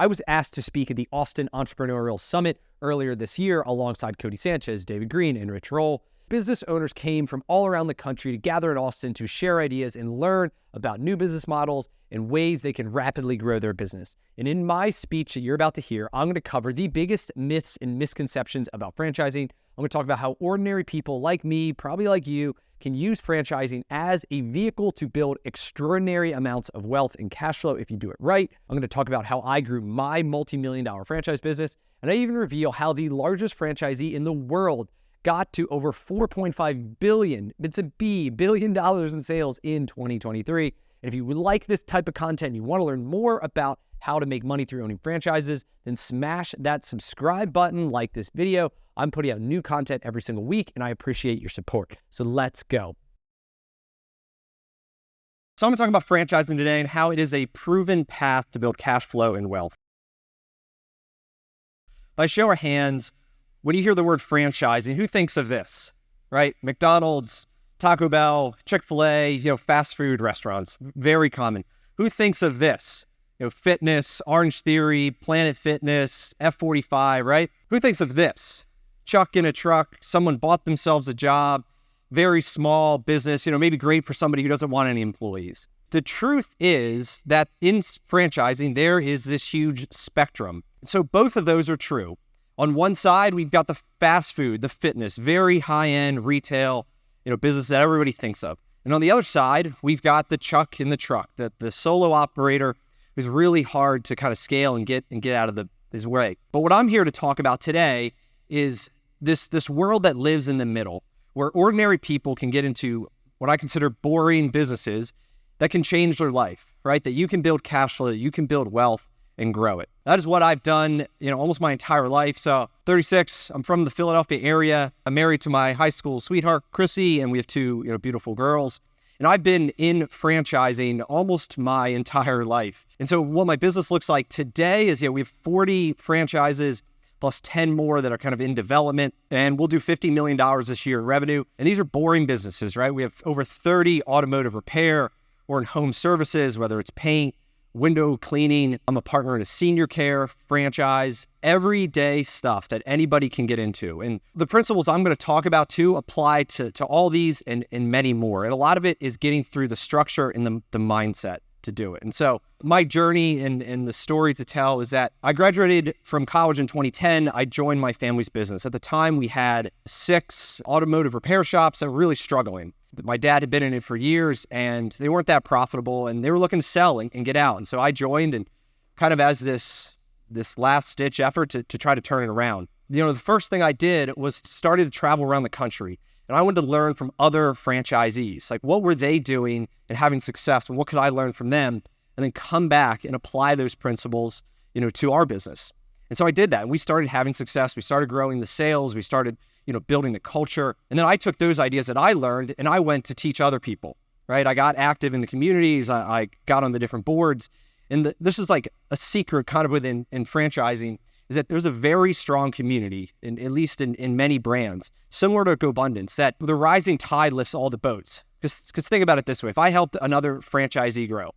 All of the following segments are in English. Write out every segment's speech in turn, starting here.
I was asked to speak at the Austin Entrepreneurial Summit earlier this year alongside Cody Sanchez, David Green, and Rich Roll. Business owners came from all around the country to gather in Austin to share ideas and learn about new business models and ways they can rapidly grow their business. And in my speech that you're about to hear, I'm going to cover the biggest myths and misconceptions about franchising. I'm going to talk about how ordinary people like me, probably like you, can use franchising as a vehicle to build extraordinary amounts of wealth and cash flow if you do it right. I'm going to talk about how I grew my multi-million-dollar franchise business, and I even reveal how the largest franchisee in the world got to over $4.5 billion, it's a B, billion dollars in sales in 2023. And if you would like this type of content and you want to learn more about how to make money through owning franchises, then smash that subscribe button, like this video. I'm putting out new content every single week, and I appreciate your support. So let's go. So I'm going to talk about franchising today and how it is a proven path to build cash flow and wealth. By show of hands, when you hear the word franchising, who thinks of this, right? McDonald's, Taco Bell, Chick-fil-A, fast food restaurants, very common. Who thinks of this? Fitness, Orange Theory, Planet Fitness, F45, right? Who thinks of this? Chuck in a truck, someone bought themselves a job, very small business, maybe great for somebody who doesn't want any employees. The truth is that in franchising, there is this huge spectrum. So both of those are true. On one side, we've got the fast food, the fitness, very high-end retail, business that everybody thinks of. And on the other side, we've got the Chuck in the truck, the solo operator who's really hard to kind of scale and get out of his way. But what I'm here to talk about today is this world that lives in the middle, where ordinary people can get into what I consider boring businesses that can change their life, right? That you can build cash flow, that you can build wealth and grow it. That is what I've done, almost my entire life. So 36, I'm from the Philadelphia area. I'm married to my high school sweetheart, Chrissy, and we have two, beautiful girls. And I've been in franchising almost my entire life. And so what my business looks like today is, we have 40 franchises plus 10 more that are kind of in development. And we'll do $50 million this year in revenue. And these are boring businesses, right? We have over 30 automotive repair or in home services, whether it's paint, window cleaning. I'm a partner in a senior care franchise, everyday stuff that anybody can get into. And the principles I'm going to talk about too apply to all these and many more. And a lot of it is getting through the structure and the mindset to do it. And so my journey and the story to tell is that I graduated from college in 2010. I joined my family's business. At the time, we had 6 automotive repair shops that were really struggling. My dad had been in it for years and they weren't that profitable and they were looking to sell and get out. And so I joined and kind of as this last ditch effort to try to turn it around. The first thing I did was started to travel around the country and I wanted to learn from other franchisees. Like what were they doing and having success and what could I learn from them? And then come back and apply those principles, to our business. And so I did that and we started having success. We started growing the sales. We started building the culture. And then I took those ideas that I learned and I went to teach other people, right? I got active in the communities. I got on the different boards. And this is like a secret kind of within franchising is that there's a very strong community, at least in many brands, similar to GoBundance, that the rising tide lifts all the boats. Because think about it this way. If I help another franchisee grow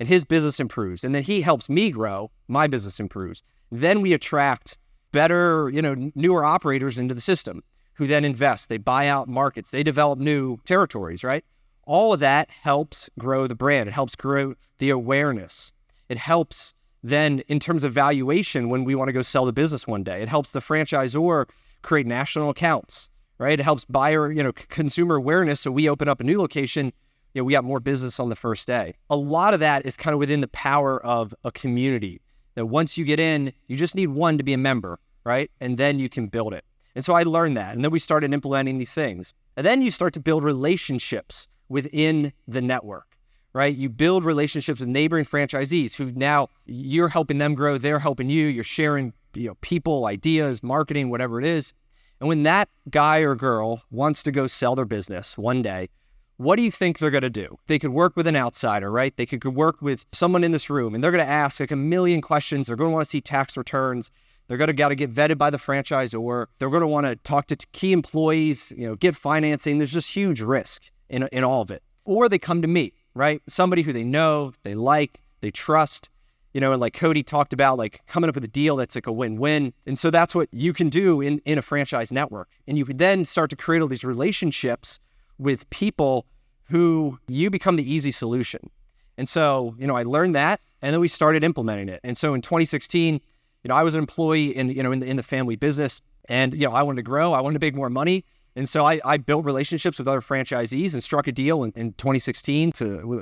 and his business improves, and then he helps me grow, my business improves, then we attract better, newer operators into the system who then invest, they buy out markets, they develop new territories, right? All of that helps grow the brand. It helps grow the awareness. It helps then in terms of valuation when we want to go sell the business one day. It helps the franchisor create national accounts, right? It helps buyer, consumer awareness. So we open up a new location, we got more business on the first day. A lot of that is kind of within the power of a community. That once you get in, you just need one to be a member, right? And then you can build it. And so I learned that. And then we started implementing these things. And then you start to build relationships within the network, right? You build relationships with neighboring franchisees who now you're helping them grow, they're helping you, you're sharing people, ideas, marketing, whatever it is. And when that guy or girl wants to go sell their business one day, what do you think they're going to do? They could work with an outsider, right? They could work with someone in this room and they're going to ask like a million questions. They're going to want to see tax returns. They're going to got to get vetted by the franchisor. They're going to want to talk to key employees, get financing. There's just huge risk in all of it. Or they come to me, right? Somebody who they know, they like, they trust, and like Cody talked about, like coming up with a deal that's like a win-win. And so that's what you can do in a franchise network. And you can then start to create all these relationships with people who you become the easy solution. And so, I learned that, and then we started implementing it. And so in 2016, I was an employee in the family business, and, I wanted to grow, I wanted to make more money. And so I built relationships with other franchisees and struck a deal in 2016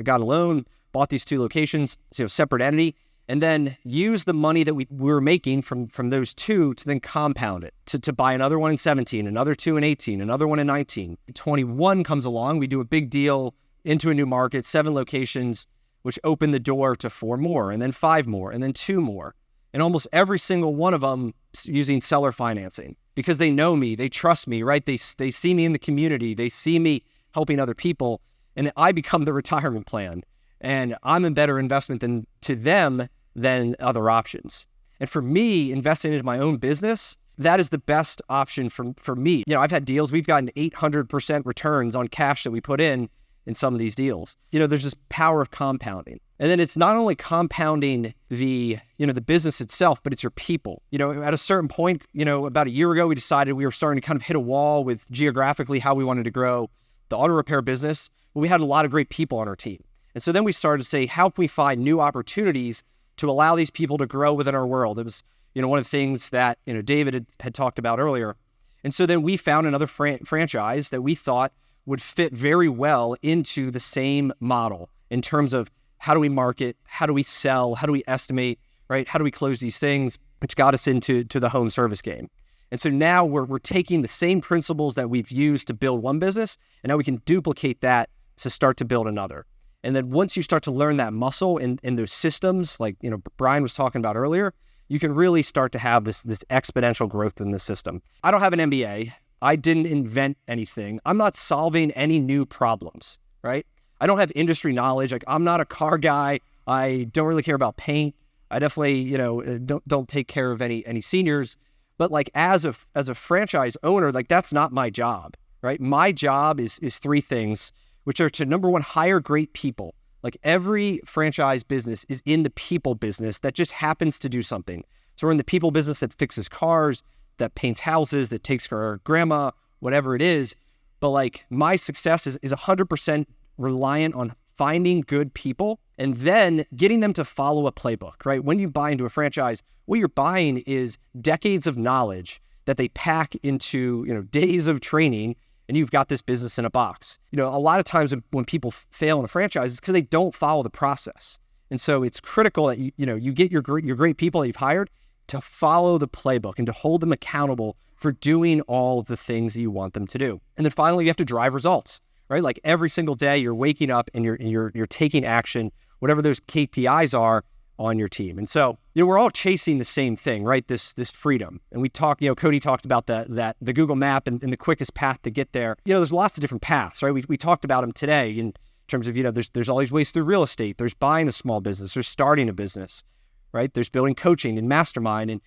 got a loan, bought these 2 locations, separate entity, and then used the money that we were making from those 2 to then compound it, to buy another one in 17, another 2 in 18, another one in 19. 21 comes along, we do a big deal into a new market, 7 locations, which opened the door to 4 more, and then 5 more, and then 2 more. And almost every single one of them using seller financing, because they know me, they trust me, right? They see me in the community, they see me helping other people, and I become the retirement plan. And I'm a better investment to them than other options. And for me, investing into my own business, that is the best option for me. I've had deals, we've gotten 800% returns on cash that we put in some of these deals. There's this power of compounding. And then it's not only compounding the business itself, but it's your people. At a certain point, about a year ago, we decided we were starting to kind of hit a wall with geographically how we wanted to grow the auto repair business. But we had a lot of great people on our team. And so then we started to say, how can we find new opportunities to allow these people to grow within our world? It was, one of the things that, David had talked about earlier. And so then we found another franchise that we thought would fit very well into the same model in terms of how do we market, how do we sell, how do we estimate, right? How do we close these things, which got us into the home service game. And so now we're taking the same principles that we've used to build one business, and now we can duplicate that to start to build another. And then once you start to learn that muscle in those systems, like Brian was talking about earlier, you can really start to have this exponential growth in the system. I don't have an MBA. I didn't invent anything. I'm not solving any new problems, right? I don't have industry knowledge. Like, I'm not a car guy. I don't really care about paint. I definitely, don't take care of any seniors. But like as a franchise owner, like that's not my job, right? My job is 3 things, which are to, number 1, hire great people. Like every franchise business is in the people business that just happens to do something. So we're in the people business that fixes cars, that paints houses, that takes care of our grandma, whatever it is. But like my success is 100% reliant on finding good people and then getting them to follow a playbook, right? When you buy into a franchise, what you're buying is decades of knowledge that they pack into, days of training, and you've got this business in a box. A lot of times when people fail in a franchise, it's because they don't follow the process. And so it's critical that you get your great people that you've hired to follow the playbook and to hold them accountable for doing all the things that you want them to do. And then finally, you have to drive results, right? Like every single day you're waking up and you're taking action, whatever those KPIs are on your team. And so, we're all chasing the same thing, right? This freedom. And we talk, Cody talked about that the Google map and the quickest path to get there. There's lots of different paths, right? We talked about them today in terms of, there's all these ways through real estate. There's buying a small business, there's starting a business, right? There's building coaching and mastermind. And,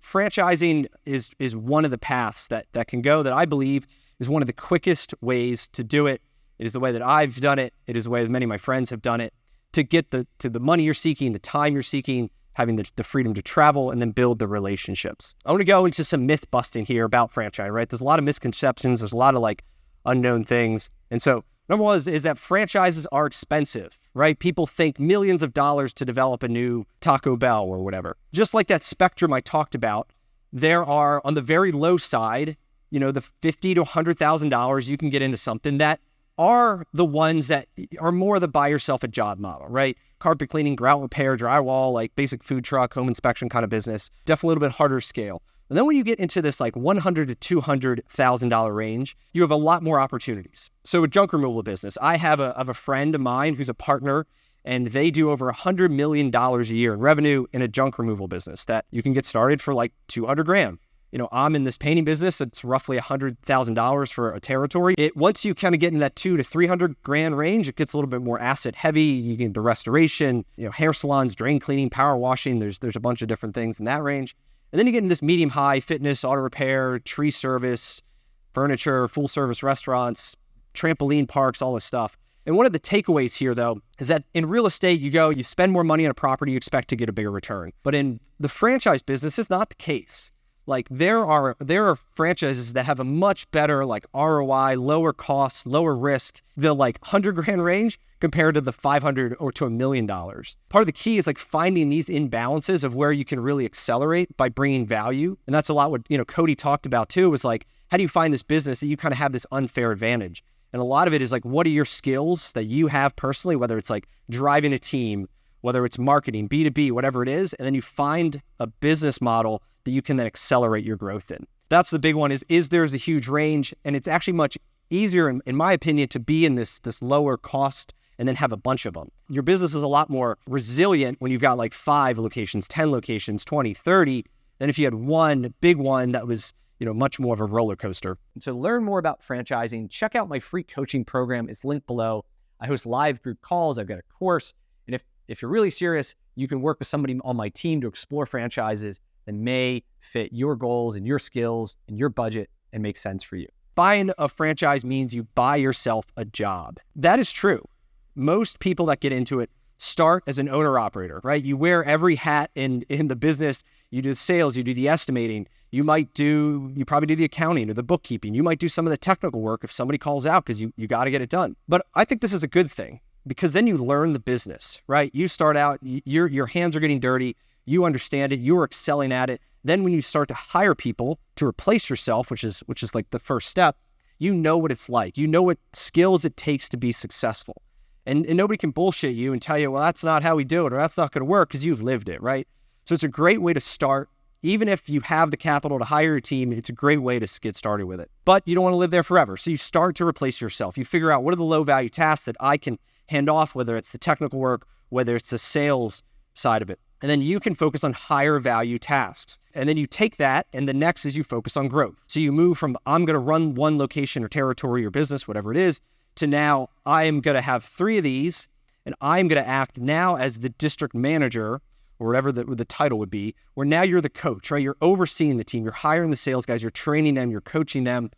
franchising is one of the paths that can go, that I believe is one of the quickest ways to do it. It is the way that I've done it. It is the way that many of my friends have done it, to get to the money you're seeking, the time you're seeking, having the freedom to travel, and then build the relationships. I want to go into some myth busting here about franchise, right? There's a lot of misconceptions. There's a lot of unknown things. And so number 1 is that franchises are expensive, right? People think millions of dollars to develop a new Taco Bell or whatever. Just like that spectrum I talked about, there are on the very low side, the $50,000 to $100,000 you can get into something that are the ones that are more the buy yourself a job model, right? Carpet cleaning, grout repair, drywall, like basic food truck, home inspection kind of business. Definitely a little bit harder scale. And then when you get into this $100,000 to $200,000 range, you have a lot more opportunities. So a junk removal business, I have a friend of mine who's a partner, and they do over $100 million a year in revenue in a junk removal business that you can get started for $200,000. I'm in this painting business. It's roughly $100,000 for a territory. Once you kind of get in that $200,000 to $300,000 range, it gets a little bit more asset heavy. You get into restoration, hair salons, drain cleaning, power washing. There's a bunch of different things in that range. And then you get into this medium high fitness, auto repair, tree service, furniture, full service restaurants, trampoline parks, all this stuff. And one of the takeaways here, though, is that in real estate, you spend more money on a property, you expect to get a bigger return. But in the franchise business, it's not the case. Like there are franchises that have a much better like ROI, lower cost, lower risk, the like $100,000 range compared to the $500 or to $1 million. Part of the key is like finding these imbalances of where you can really accelerate by bringing value. And that's a lot what, Cody talked about too, was like, how do you find this business that you kind of have this unfair advantage? And a lot of it is like, what are your skills that you have personally, whether it's like driving a team, whether it's marketing, B2B, whatever it is, and then you find a business model that you can then accelerate your growth in. That's the big one is there's a huge range, and it's actually much easier, in my opinion, to be in this lower cost and then have a bunch of them. Your business is a lot more resilient when you've got like 5 locations, 10 locations, 20, 30, than if you had one big one that was much more of a roller coaster. And to learn more about franchising, check out my free coaching program. It's linked below. I host live group calls. I've got a course. And if you're really serious, you can work with somebody on my team to explore franchises that may fit your goals and your skills and your budget and make sense for you. Buying a franchise means you buy yourself a job. That is true. Most people that get into it start as an owner-operator, right? You wear every hat in the business. You do the sales, you do the estimating. You probably do the accounting or the bookkeeping. You might do some of the technical work if somebody calls out because you got to get it done. But I think this is a good thing because then you learn the business, right? You start out, your hands are getting dirty. You understand it. You are excelling at it. Then when you start to hire people to replace yourself, which is like the first step, you know what it's like. You know what skills it takes to be successful. And nobody can bullshit you and tell you, well, that's not how we do it, or that's not going to work because you've lived it, right? So it's a great way to start. Even if you have the capital to hire a team, it's a great way to get started with it. But you don't want to live there forever. So you start to replace yourself. You figure out what are the low value tasks that I can hand off, whether it's the technical work, whether it's the sales side of it. And then you can focus on higher value tasks. And then you take that, and the next is you focus on growth. So you move from, I'm going to run one location or territory or business, whatever it is, to now I am going to have 3 of these, and I'm going to act now as the district manager, or whatever the title would be, where now you're the coach, right? You're overseeing the team, you're hiring the sales guys, you're training them, you're coaching them,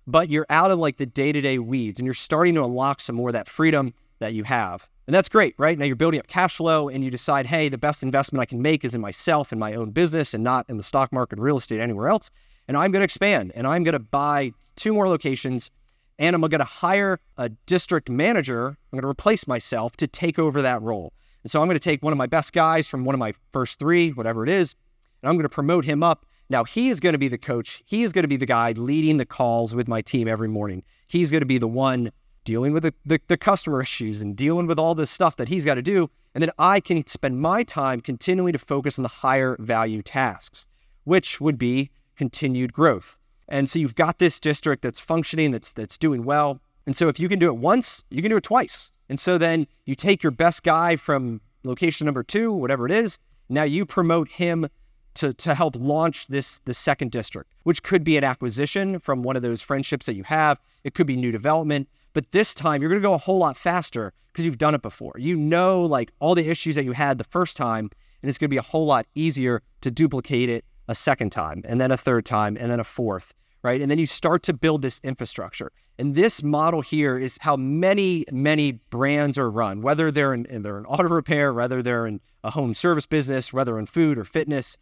but you're out of like the day-to-day weeds, and you're starting to unlock some more of that freedom that you have. And that's great, right? Now you're building up cash flow, and you decide, hey, the best investment I can make is in myself and my own business and not in the stock market, real estate, anywhere else. And I'm going to expand, and I'm going to buy 2 more locations, and I'm going to hire a district manager. I'm going to replace myself to take over that role. And so I'm going to take one of my best guys from one of my first 3, whatever it is, and I'm going to promote him up. Now he is going to be the coach. He is going to be the guy leading the calls with my team every morning. He's going to be the one dealing with the customer issues and dealing with all this stuff that he's got to do. And then I can spend my time continuing to focus on the higher value tasks, which would be continued growth. And so you've got this district that's functioning, that's doing well. And so if you can do it once, you can do it twice. And so then you take your best guy from location number 2, whatever it is, now you promote him to help launch the second district, which could be an acquisition from one of those friendships that you have. It could be new development. But this time you're going to go a whole lot faster because you've done it before. You know, like all the issues that you had the first time, and it's going to be a whole lot easier to duplicate it a second time, and then a third time, and then a fourth, right? And then you start to build this infrastructure. And this model here is how many, many brands are run, whether they're in auto repair, whether they're in a home service business, whether in food or fitness,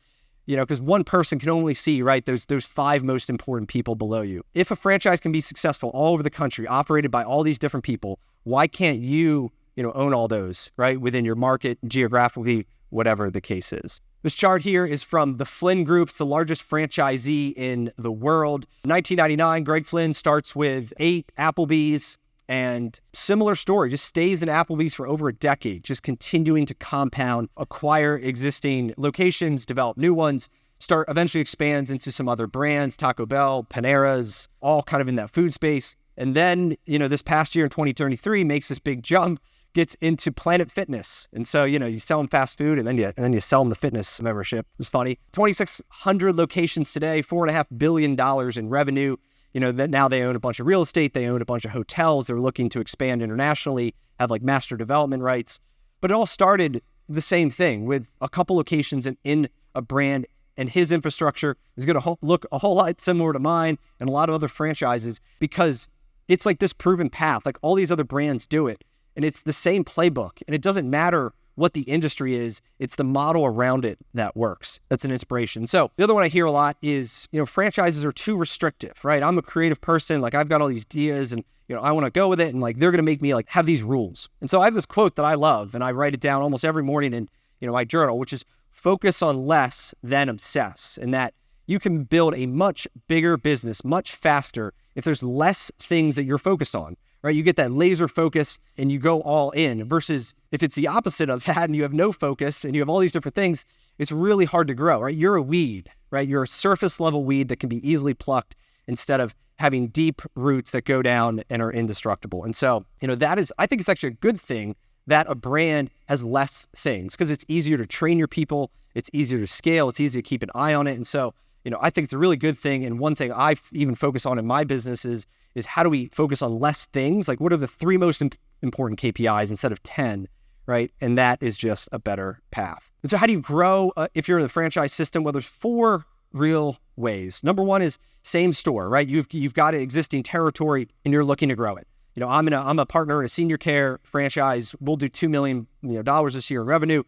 because one person can only see, right, those 5 most important people below you. If a franchise can be successful all over the country, operated by all these different people, why can't you, own all those, right, within your market, geographically, whatever the case is? This chart here is from the Flynn Group. It's the largest franchisee in the world. 1999, Greg Flynn starts with 8 Applebee's, and similar story, just stays in Applebee's for over a decade, just continuing to compound, acquire existing locations, develop new ones, eventually expands into some other brands, Taco Bell, Panera's, all kind of in that food space. And then, this past year in 2023 makes this big jump, gets into Planet Fitness. And so, you sell them fast food and then you sell them the fitness membership. It was funny. 2,600 locations today, $4.5 billion in revenue. That now they own a bunch of real estate. They own a bunch of hotels. They're looking to expand internationally, have like master development rights. But it all started the same thing with a couple locations in a brand, and his infrastructure is going to look a whole lot similar to mine and a lot of other franchises because it's like this proven path. Like all these other brands do it. and it's the same playbook. And it doesn't matter what the industry is, it's the model around it that works. That's an inspiration. So the other one I hear a lot is, franchises are too restrictive, right? I'm a creative person. Like I've got all these ideas and, I want to go with it. And like, they're going to make me like have these rules. And so I have this quote that I love and I write it down almost every morning in, my journal, which is focus on less than obsess. And that you can build a much bigger business much faster if there's less things that you're focused on. Right? You get that laser focus and you go all in versus if it's the opposite of that and you have no focus and you have all these different things, it's really hard to grow, right? You're a weed, right? You're a surface level weed that can be easily plucked instead of having deep roots that go down and are indestructible. And so, I think it's actually a good thing that a brand has less things because it's easier to train your people. It's easier to scale. It's easier to keep an eye on it. And so, I think it's a really good thing. And one thing I even focus on in my business is how do we focus on less things? Like what are the 3 most important KPIs instead of 10, right? And that is just a better path. And so how do you grow if you're in the franchise system? Well, there's 4 real ways. Number 1 is same store, right? You've got an existing territory and you're looking to grow it. I'm a partner in a senior care franchise. We'll do $2 million dollars this year in revenue.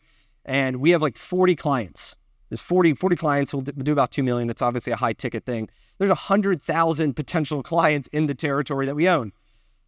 And we have like 40 clients. There's 40 clients. We'll do about 2 million. It's obviously a high ticket thing. There's 100,000 potential clients in the territory that we own.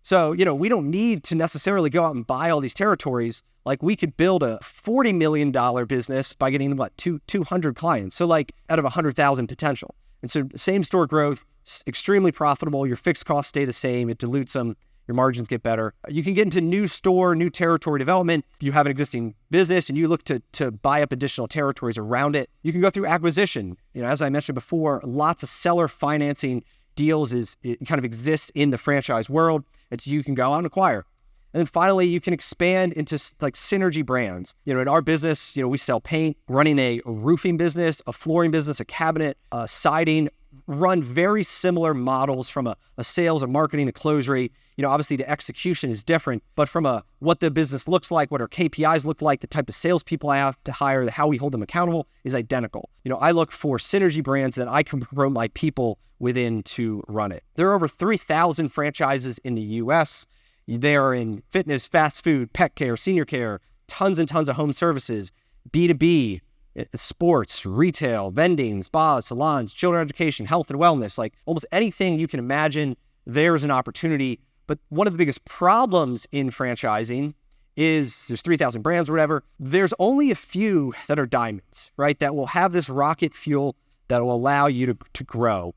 So, we don't need to necessarily go out and buy all these territories. Like we could build a $40 million business by getting about 200 clients. So like out of 100,000 potential. And so same store growth, extremely profitable. Your fixed costs stay the same. It dilutes them. Your margins get better. You can get into new territory development. You have an existing business and you look to buy up additional territories around it. You can go through acquisition. As I mentioned before, lots of seller financing deals it kind of exists in the franchise world. It's you can go out and acquire. And then finally, you can expand into like synergy brands. In our business, we sell paint, running a roofing business, a flooring business, a cabinet, siding, run very similar models from a sales, a marketing, a close rate. Obviously the execution is different, but from what the business looks like, what our KPIs look like, the type of salespeople I have to hire, how we hold them accountable is identical. I look for synergy brands that I can promote my people within to run it. There are over 3,000 franchises in the US. They are in fitness, fast food, pet care, senior care, tons and tons of home services, B2B, sports, retail, vending, spas, salons, children education, health and wellness, like almost anything you can imagine, there's an opportunity. But one of the biggest problems in franchising is there's 3,000 brands or whatever. There's only a few that are diamonds, right? That will have this rocket fuel that will allow you to grow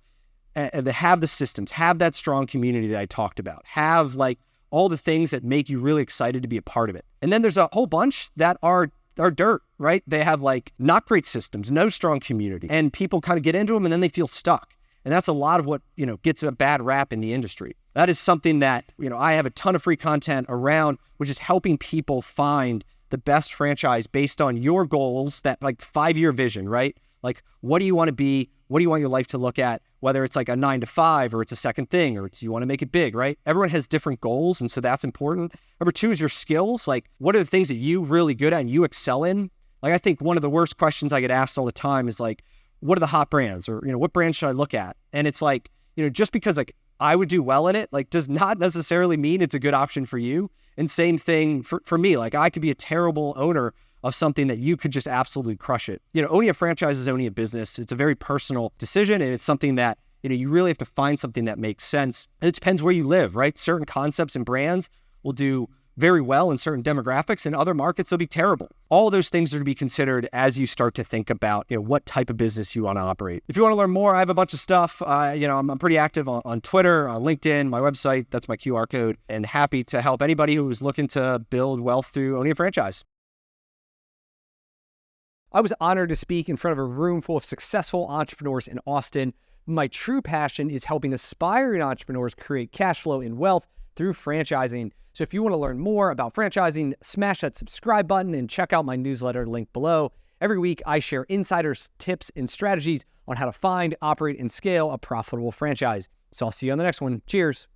and to have the systems, have that strong community that I talked about, have like all the things that make you really excited to be a part of it. And then there's a whole bunch that are dirt, right? They have like not great systems, no strong community, and people kind of get into them and then they feel stuck. And that's a lot of what, gets a bad rap in the industry. That is something that, I have a ton of free content around, which is helping people find the best franchise based on your goals, that like 5-year vision, right? Like, what do you want to be? What do you want your life to look at? Whether it's like a 9 to 5 or it's a second thing, or you want to make it big, right? Everyone has different goals. And so that's important. Number 2 is your skills. Like, what are the things that you really good at and you excel in? Like, I think one of the worst questions I get asked all the time is like, what are the hot brands? Or, what brands should I look at? And it's like, just because like I would do well in it, like does not necessarily mean it's a good option for you. And same thing for me, like I could be a terrible owner of something that you could just absolutely crush it. Owning a franchise is owning a business. It's a very personal decision. And it's something that, you really have to find something that makes sense. And it depends where you live, right? Certain concepts and brands will do very well in certain demographics, and other markets will be terrible. All of those things are to be considered as you start to think about, what type of business you want to operate. If you want to learn more, I have a bunch of stuff. I'm pretty active on Twitter, on LinkedIn, my website, that's my QR code, and happy to help anybody who is looking to build wealth through owning a franchise. I was honored to speak in front of a room full of successful entrepreneurs in Austin. My true passion is helping aspiring entrepreneurs create cash flow and wealth through franchising. So if you want to learn more about franchising, smash that subscribe button and check out my newsletter link below. Every week, I share insiders, tips, and strategies on how to find, operate, and scale a profitable franchise. So I'll see you on the next one. Cheers.